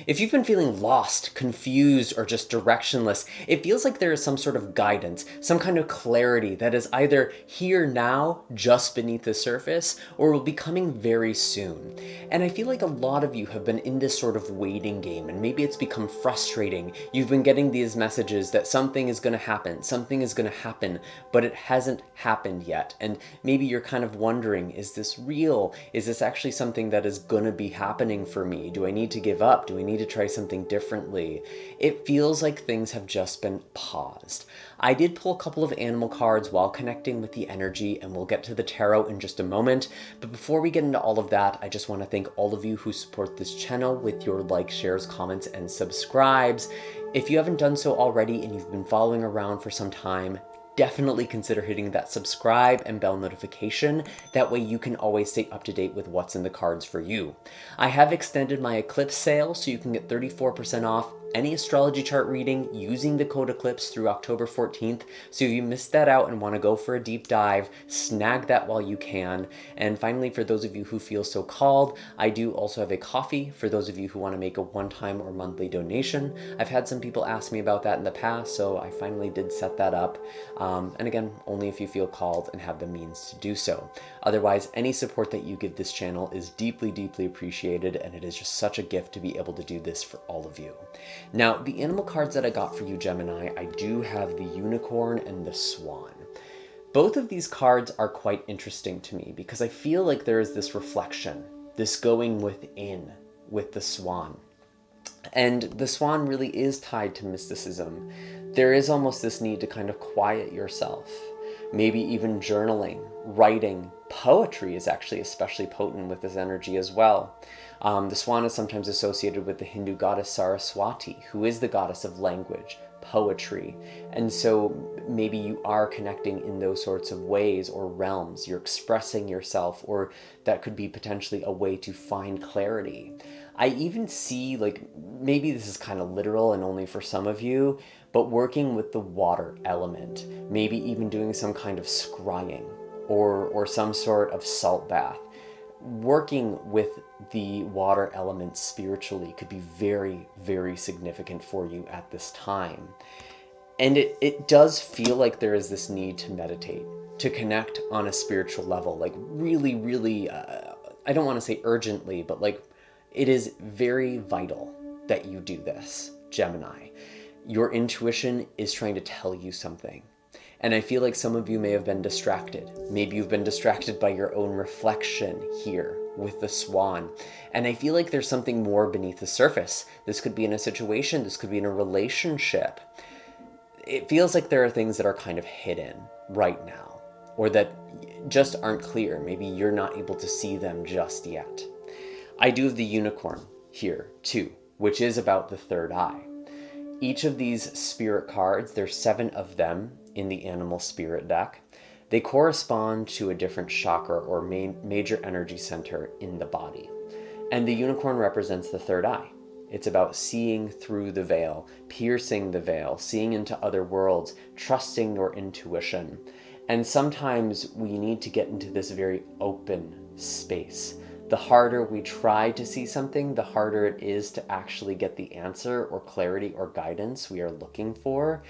If you've been feeling lost, confused, or just directionless, it feels like there is some sort of guidance, some kind of clarity that is either here now, just beneath the surface, or will be coming very soon. And I feel like a lot of you have been in this sort of waiting game, and maybe it's become frustrating. You've been getting these messages that something is going to happen, but it hasn't happened yet. And maybe you're kind of wondering, is this real? Is this actually something that is going to be happening for me? Do I need to give up? Do I need to try something differently? It feels like things have just been paused. I did pull a couple of animal cards while connecting with the energy, and we'll get to the tarot in just a moment. But before we get into all of that, I just want to thank all of you who support this channel with your likes, shares, comments, and subscribes. If you haven't done so already and you've been following around for some time, definitely consider hitting that subscribe and bell notification. That way you can always stay up to date with what's in the cards for you. I have extended my eclipse sale so you can get 34% off any astrology chart reading using the code ECLIPSE through October 14th. So if you missed that out and want to go for a deep dive, snag that while you can. And finally, for those of you who feel so called, I do also have a coffee for those of you who want to make a one-time or monthly donation. I've had some people ask me about that in the past, so I finally did set that up. And again, only if you feel called and have the means to do so. Otherwise, any support that you give this channel is deeply, deeply appreciated, and it is just such a gift to be able to do this for all of you. Now, the animal cards that I got for you, Gemini, I do have the unicorn and the swan. Both of these cards are quite interesting to me because I feel like there is this reflection, this going within with the swan. And the swan really is tied to mysticism. There is almost this need to kind of quiet yourself, maybe even journaling, writing. Poetry is actually especially potent with this energy as well. The swan is sometimes associated with the Hindu goddess Saraswati, who is the goddess of language, poetry. And so maybe you are connecting in those sorts of ways or realms. You're expressing yourself, or that could be potentially a way to find clarity. I even see, like, maybe this is kind of literal and only for some of you, but working with the water element, maybe even doing some kind of scrying or some sort of salt bath. Working with the water element spiritually could be very, very significant for you at this time. And it does feel like there is this need to meditate, to connect on a spiritual level, like really, really, I don't want to say urgently, but like it is very vital that you do this, Gemini. Your intuition is trying to tell you something. And I feel like some of you may have been distracted. Maybe you've been distracted by your own reflection here with the swan. And I feel like there's something more beneath the surface. This could be in a situation, this could be in a relationship. It feels like there are things that are kind of hidden right now, or that just aren't clear. Maybe you're not able to see them just yet. I do have the unicorn here too, which is about the third eye. Each of these spirit cards, there's 7 of them in the animal spirit deck. They correspond to a different chakra or major energy center in the body. And the unicorn represents the third eye. It's about seeing through the veil, piercing the veil, seeing into other worlds, trusting your intuition. And sometimes we need to get into this very open space. The harder we try to see something, the harder it is to actually get the answer or clarity or guidance we are looking for.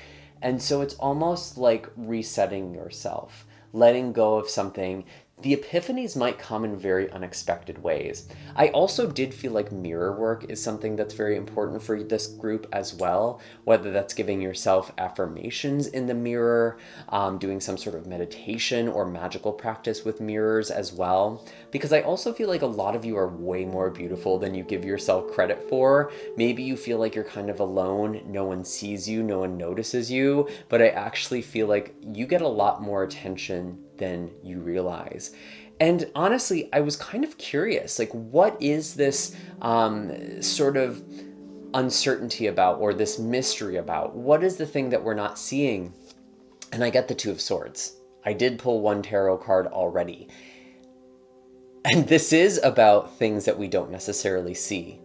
And so it's almost like resetting yourself, letting go of something. The epiphanies might come in very unexpected ways. I also did feel like mirror work is something that's very important for this group as well, whether that's giving yourself affirmations in the mirror, doing some sort of meditation or magical practice with mirrors as well. Because I also feel like a lot of you are way more beautiful than you give yourself credit for. Maybe you feel like you're kind of alone, no one sees you, no one notices you, but I actually feel like you get a lot more attention than you realize. And honestly, I was kind of curious, like, what is this sort of uncertainty about, or this mystery about? What is the thing that we're not seeing? And I get the 2 of Swords. I did pull 1 tarot card already. And this is about things that we don't necessarily see.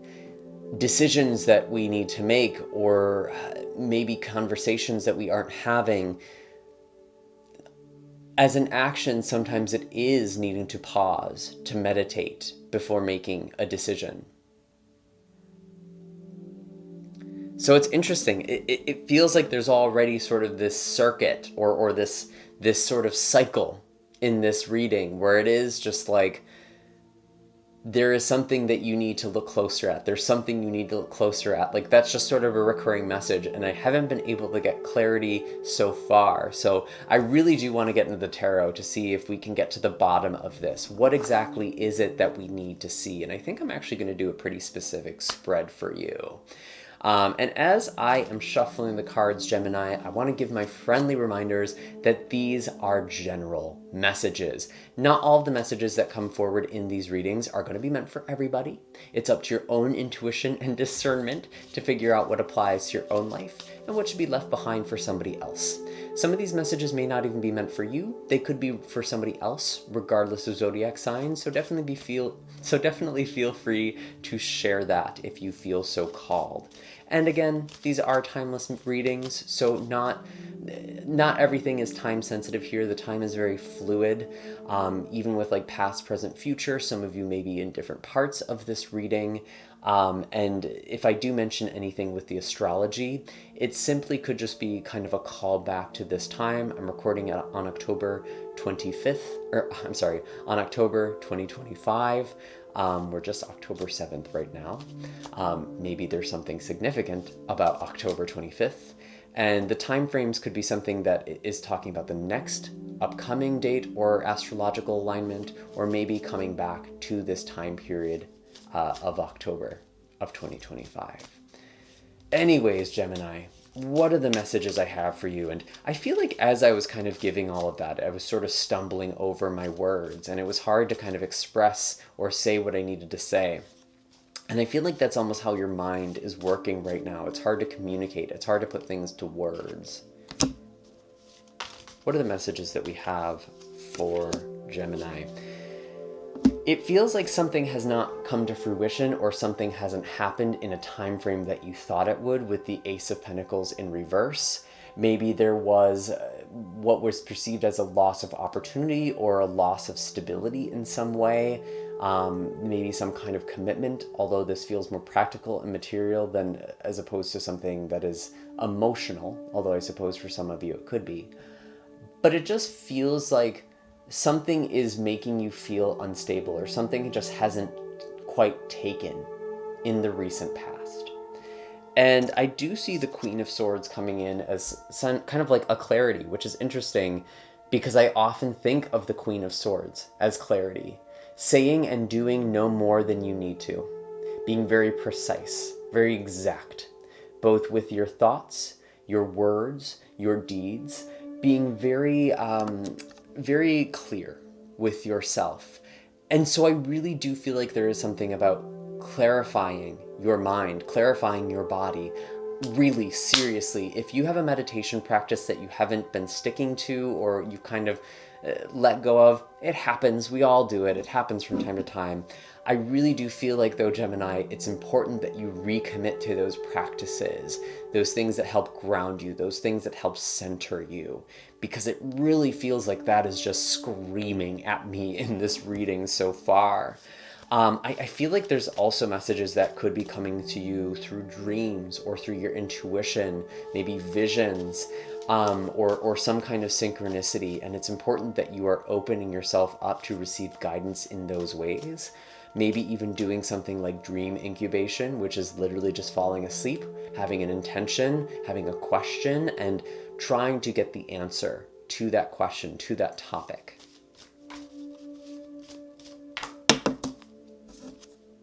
Decisions that we need to make, or maybe conversations that we aren't having. As an action, sometimes it is needing to pause, to meditate before making a decision. So it's interesting. It feels like there's already sort of this circuit or this sort of cycle in this reading where it is just like there is something that you need to look closer at. There's something you need to look closer at. Like that's just sort of a recurring message, and I haven't been able to get clarity so far. So I really do want to get into the tarot to see if we can get to the bottom of this. What exactly is it that we need to see? And I think I'm actually going to do a pretty specific spread for you. And as I am shuffling the cards, Gemini, I want to give my friendly reminders that these are general messages. Not all of the messages that come forward in these readings are going to be meant for everybody. It's up to your own intuition and discernment to figure out what applies to your own life and what should be left behind for somebody else. Some of these messages may not even be meant for you. They could be for somebody else, regardless of zodiac signs. So definitely feel free to share that if you feel so called. And again, these are timeless readings, so not everything is time sensitive here. The time is very fluid, even with like past, present, future. Some of you may be in different parts of this reading. And if I do mention anything with the astrology, it simply could just be kind of a callback to this time. I'm recording it on October 25th, on October 2025. We're just October 7th right now. Maybe there's something significant about October 25th. And the time frames could be something that is talking about the next upcoming date or astrological alignment, or maybe coming back to this time period of October of 2025. Anyways, Gemini, what are the messages I have for you? And I feel like as I was kind of giving all of that, I was sort of stumbling over my words, and it was hard to kind of express or say what I needed to say. And I feel like that's almost how your mind is working right now. It's hard to communicate. It's hard to put things to words. What are the messages that we have for Gemini? It feels like something has not come to fruition, or something hasn't happened in a time frame that you thought it would, with the Ace of Pentacles in reverse. Maybe there was what was perceived as a loss of opportunity or a loss of stability in some way. Maybe some kind of commitment, although this feels more practical and material than as opposed to something that is emotional, although I suppose for some of you it could be. But it just feels like something is making you feel unstable, or something just hasn't quite taken in the recent past. And I do see the Queen of Swords coming in as some kind of like a clarity, which is interesting because I often think of the Queen of Swords as clarity, saying and doing no more than you need to, being very precise, very exact, both with your thoughts, your words, your deeds, being very very clear with yourself. And so I really do feel like there is something about clarifying your mind, clarifying your body. Really, seriously, if you have a meditation practice that you haven't been sticking to, or you've kind of let go of, it happens. We all do it. It happens from time to time. I really do feel like, though, Gemini, it's important that you recommit to those practices, those things that help ground you, those things that help center you, because it really feels like that is just screaming at me in this reading so far. I feel like there's also messages that could be coming to you through dreams or through your intuition, maybe visions, or some kind of synchronicity. And it's important that you are opening yourself up to receive guidance in those ways. Maybe even doing something like dream incubation, which is literally just falling asleep, having an intention, having a question, and trying to get the answer to that question, to that topic.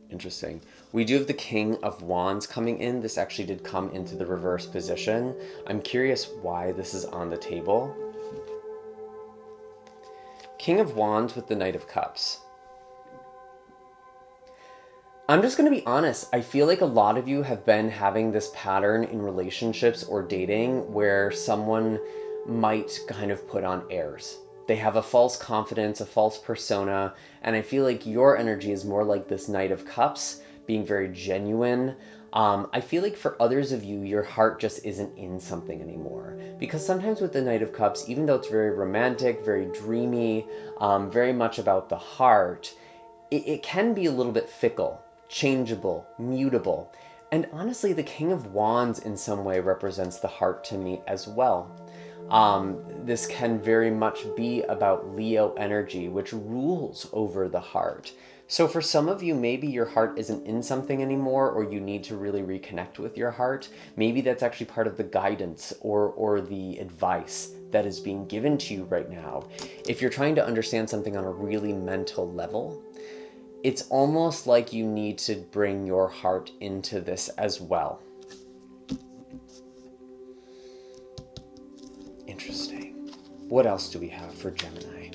Interesting. We do have the King of Wands coming in. This actually did come into the reverse position. I'm curious why this is on the table. King of Wands with the Knight of Cups. I'm just going to be honest. I feel like a lot of you have been having this pattern in relationships or dating where someone might kind of put on airs. They have a false confidence, a false persona, and I feel like your energy is more like this Knight of Cups, being very genuine. I feel like for others of you, your heart just isn't in something anymore. Because sometimes with the Knight of Cups, even though it's very romantic, very dreamy, very much about the heart, it can be a little bit fickle, changeable, mutable. And honestly, the King of Wands in some way represents the heart to me as well. This can very much be about Leo energy, which rules over the heart. So for some of you, maybe your heart isn't in something anymore, or you need to really reconnect with your heart. Maybe that's actually part of the guidance or the advice that is being given to you right now. If you're trying to understand something on a really mental level, it's almost like you need to bring your heart into this as well. Interesting. What else do we have for Gemini?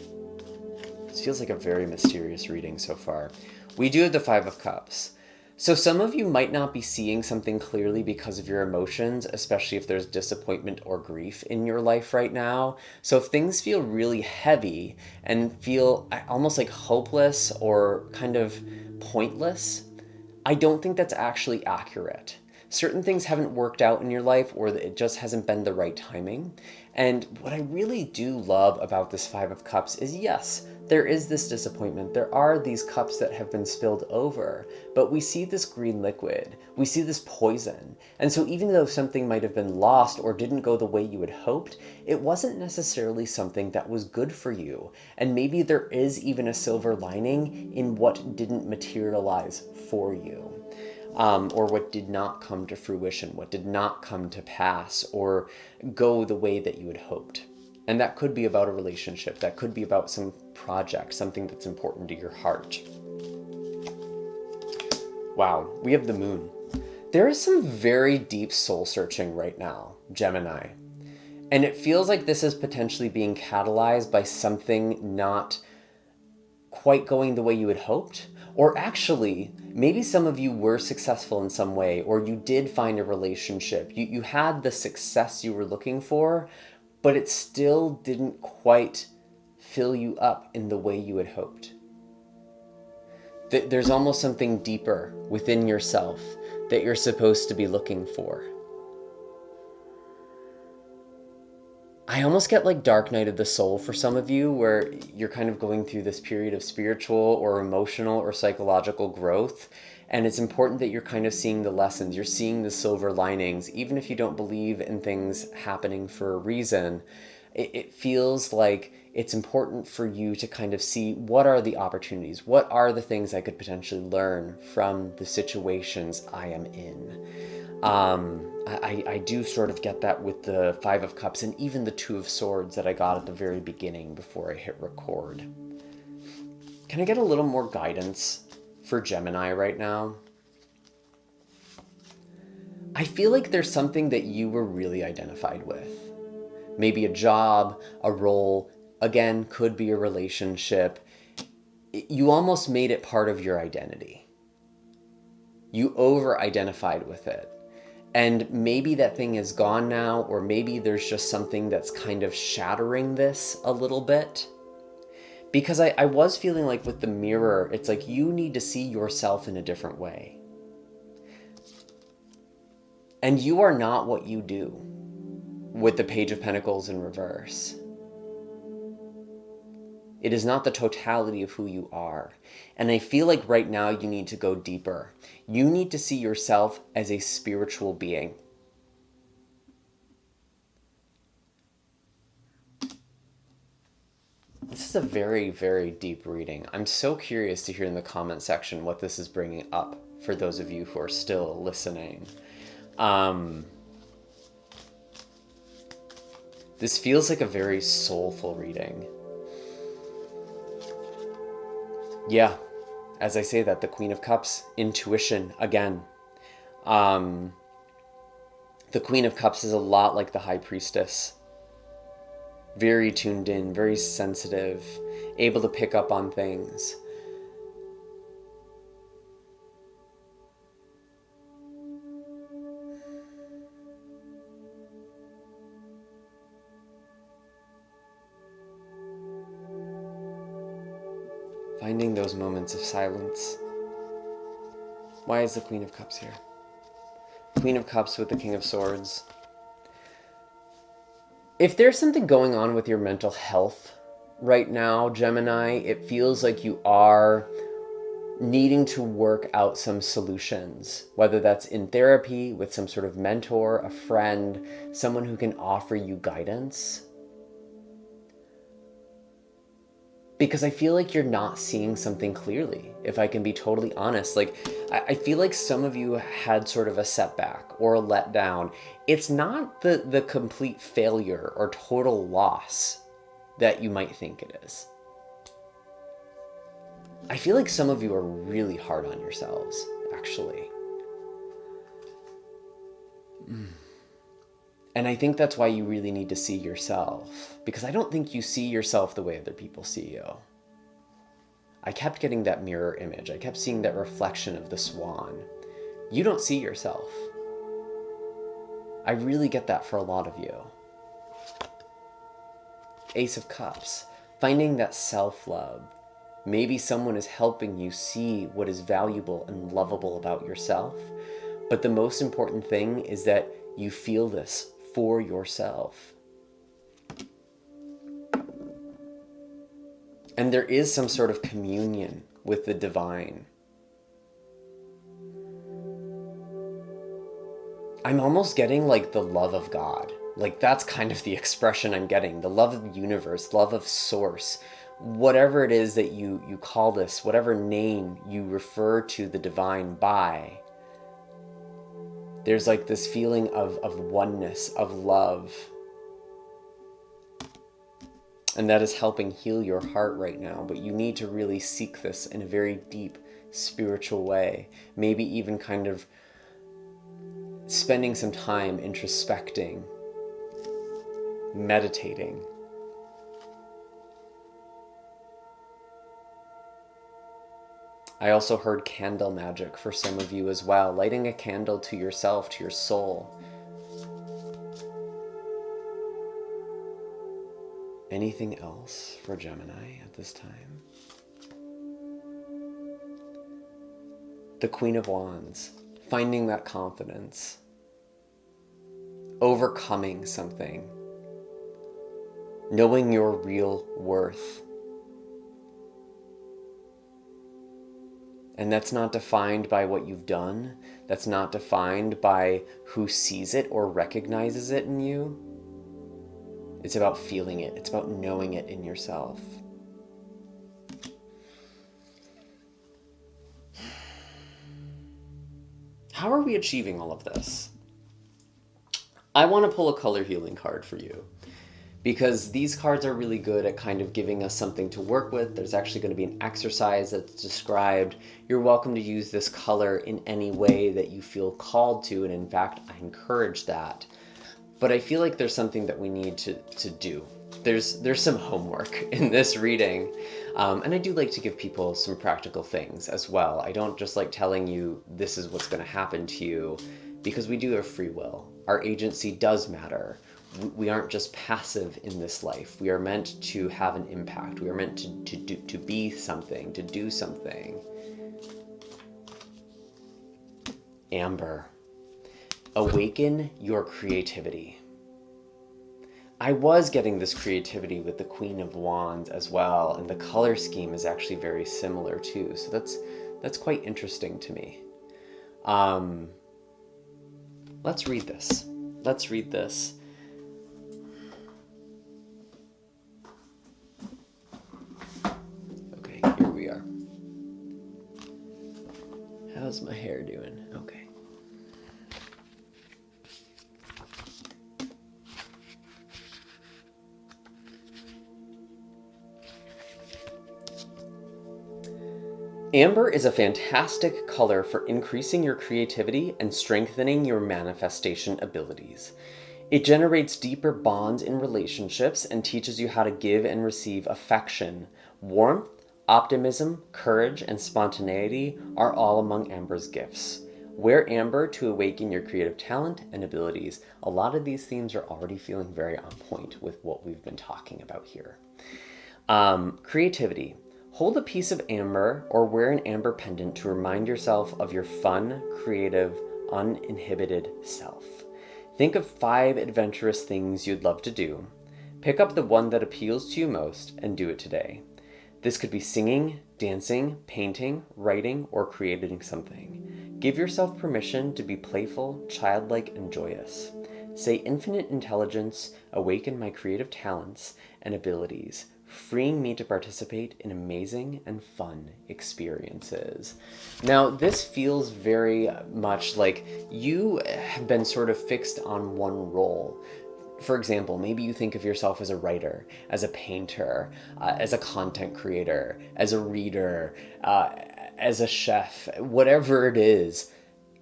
This feels like a very mysterious reading so far. We do have the Five of Cups. So some of you might not be seeing something clearly because of your emotions, especially if there's disappointment or grief in your life right now. So if things feel really heavy and feel almost like hopeless or kind of pointless, I don't think that's actually accurate. Certain things haven't worked out in your life, or it just hasn't been the right timing. And what I really do love about this Five of Cups is, yes, there is this disappointment. There are these cups that have been spilled over, but we see this green liquid. We see this poison. And so even though something might have been lost or didn't go the way you had hoped, it wasn't necessarily something that was good for you. And maybe there is even a silver lining in what didn't materialize for you. Or what did not come to fruition, what did not come to pass or go the way that you had hoped. And that could be about a relationship, that could be about some project, something that's important to your heart. Wow, we have the moon. There is some very deep soul searching right now, Gemini. And it feels like this is potentially being catalyzed by something not quite going the way you had hoped. Or actually, maybe some of you were successful in some way, or you did find a relationship. You had the success you were looking for, but it still didn't quite fill you up in the way you had hoped. There's almost something deeper within yourself that you're supposed to be looking for. I almost get like Dark Night of the Soul for some of you, where you're kind of going through this period of spiritual or emotional or psychological growth. And it's important that you're kind of seeing the lessons. You're seeing the silver linings, even if you don't believe in things happening for a reason. It feels like it's important for you to kind of see, what are the opportunities? What are the things I could potentially learn from the situations I am in? I do sort of get that with the Five of Cups and even the Two of Swords that I got at the very beginning before I hit record. Can I get a little more guidance for Gemini right now? I feel like there's something that you were really identified with. Maybe a job, a role, again, could be a relationship. You almost made it part of your identity. You over-identified with it. And maybe that thing is gone now, or maybe there's just something that's kind of shattering this a little bit. Because I was feeling like with the mirror, it's like you need to see yourself in a different way. And you are not what you do with the Page of Pentacles in reverse. It is not the totality of who you are. And I feel like right now you need to go deeper. You need to see yourself as a spiritual being. This is a very, very deep reading. I'm so curious to hear in the comment section what this is bringing up for those of you who are still listening. This feels like a very soulful reading. Yeah, as I say that, the Queen of Cups, intuition again. The Queen of Cups is a lot like the High Priestess. Very tuned in, very sensitive, able to pick up on things. Finding those moments of silence. Why is the Queen of Cups here? Queen of Cups with the King of Swords. If there's something going on with your mental health right now, Gemini, it feels like you are needing to work out some solutions, whether that's in therapy with some sort of mentor, a friend, someone who can offer you guidance. Because I feel like you're not seeing something clearly, if I can be totally honest. Like, I feel like some of you had sort of a setback or a letdown. It's not the complete failure or total loss that you might think it is. I feel like some of you are really hard on yourselves, actually. And I think that's why you really need to see yourself, because I don't think you see yourself the way other people see you. I kept getting that mirror image. I kept seeing that reflection of the swan. You don't see yourself. I really get that for a lot of you. Ace of Cups, finding that self-love. Maybe someone is helping you see what is valuable and lovable about yourself. But the most important thing is that you feel this for yourself. And there is some sort of communion with the divine. I'm almost getting like the love of God. Like, that's kind of the expression I'm getting. The love of the universe, love of source. Whatever it is that you call this, whatever name you refer to the divine by, there's like this feeling of oneness, of love. And that is helping heal your heart right now. But you need to really seek this in a very deep spiritual way. Maybe even kind of spending some time introspecting, meditating. I also heard candle magic for some of you as well. Lighting a candle to yourself, to your soul. Anything else for Gemini at this time? The Queen of Wands. Finding that confidence. Overcoming something. Knowing your real worth. And that's not defined by what you've done. That's not defined by who sees it or recognizes it in you. It's about feeling it. It's about knowing it in yourself. How are we achieving all of this? I want to pull a color healing card for you, because these cards are really good at kind of giving us something to work with. There's actually going to be an exercise that's described. You're welcome to use this color in any way that you feel called to, and in fact, I encourage that. But I feel like there's something that we need to do. There's some homework in this reading, and I do like to give people some practical things as well. I don't just like telling you this is what's going to happen to you, because we do have free will. Our agency does matter. We aren't just passive in this life. We are meant to have an impact. We are meant to be something, to do something. Amber, awaken your creativity. I was getting this creativity with the Queen of Wands as well, and the color scheme is actually very similar too. So that's quite interesting to me. Let's read this. Let's read this. Okay, here we are. How's my hair doing? Okay. Amber is a fantastic color for increasing your creativity and strengthening your manifestation abilities. It generates deeper bonds in relationships and teaches you how to give and receive affection. Warmth, optimism, courage, and spontaneity are all among Amber's gifts. Wear amber to awaken your creative talent and abilities. A lot of these themes are already feeling very on point with what we've been talking about here. Creativity. Hold a piece of amber or wear an amber pendant to remind yourself of your fun, creative, uninhibited self. Think of 5 adventurous things you'd love to do. Pick up the one that appeals to you most and do it today. This could be singing, dancing, painting, writing, or creating something. Give yourself permission to be playful, childlike, and joyous. Say infinite intelligence, awaken my creative talents and abilities, freeing me to participate in amazing and fun experiences. Now, this feels very much like you have been sort of fixed on one role. For example, maybe you think of yourself as a writer, as a painter, as a content creator, as a reader, as a chef, whatever it is.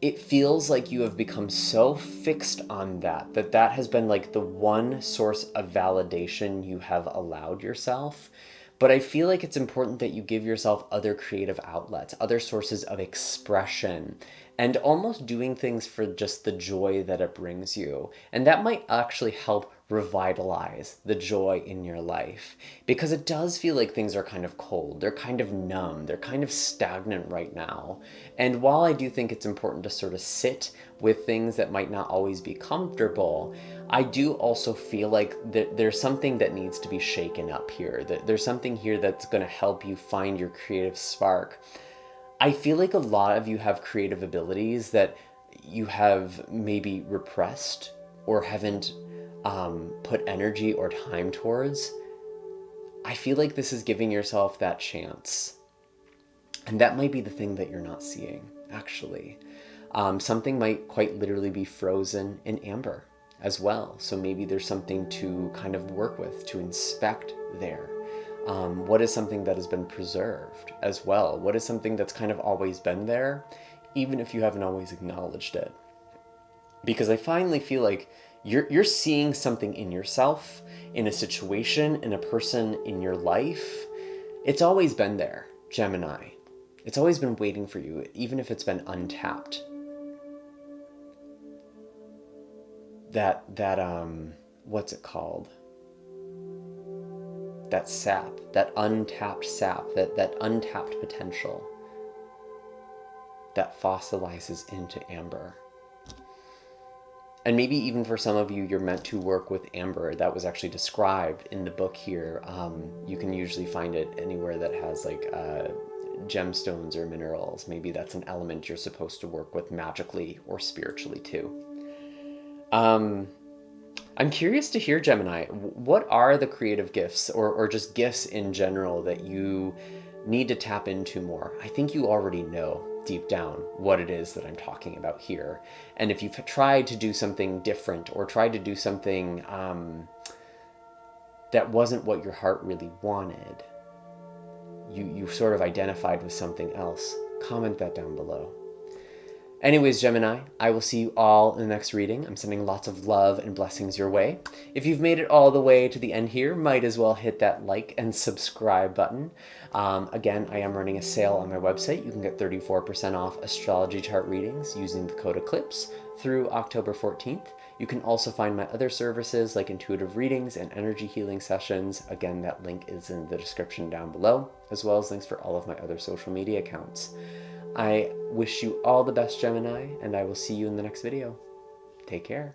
It feels like you have become so fixed on that has been like the one source of validation you have allowed yourself. But I feel like it's important that you give yourself other creative outlets, other sources of expression, and almost doing things for just the joy that it brings you. And that might actually help revitalize the joy in your life, because it does feel like things are kind of cold, they're kind of numb, they're kind of stagnant right now. And while I do think it's important to sort of sit with things that might not always be comfortable, I do also feel like there's something that needs to be shaken up here. There's something here that's going to help you find your creative spark. I feel like a lot of you have creative abilities that you have maybe repressed or haven't put energy or time towards. I feel like this is giving yourself that chance. And that might be the thing that you're not seeing, actually. Something might quite literally be frozen in amber as well. So maybe there's something to kind of work with, to inspect there. What is something that has been preserved as well? What is something that's kind of always been there, even if you haven't always acknowledged it? Because I finally feel like you're seeing something in yourself, in a situation, in a person in your life. It's always been there, Gemini. It's always been waiting for you, even if it's been untapped. That what's it called? That sap, that untapped sap, that untapped potential that fossilizes into amber. And maybe even for some of you, you're meant to work with amber. That was actually described in the book here. You can usually find it anywhere that has like gemstones or minerals. Maybe that's an element you're supposed to work with magically or spiritually too. I'm curious to hear, Gemini, what are the creative gifts or just gifts in general that you need to tap into more? I think you already know deep down what it is that I'm talking about here. And if you've tried to do something different or tried to do something that wasn't what your heart really wanted, you sort of identified with something else, comment that down below. Anyways, Gemini, I will see you all in the next reading. I'm sending lots of love and blessings your way. If you've made it all the way to the end here, might as well hit that like and subscribe button. Again, I am running a sale on my website. You can get 34% off astrology chart readings using the code ECLIPSE through October 14th. You can also find my other services like intuitive readings and energy healing sessions. Again, that link is in the description down below, as well as links for all of my other social media accounts. I wish you all the best, Gemini, and I will see you in the next video. Take care.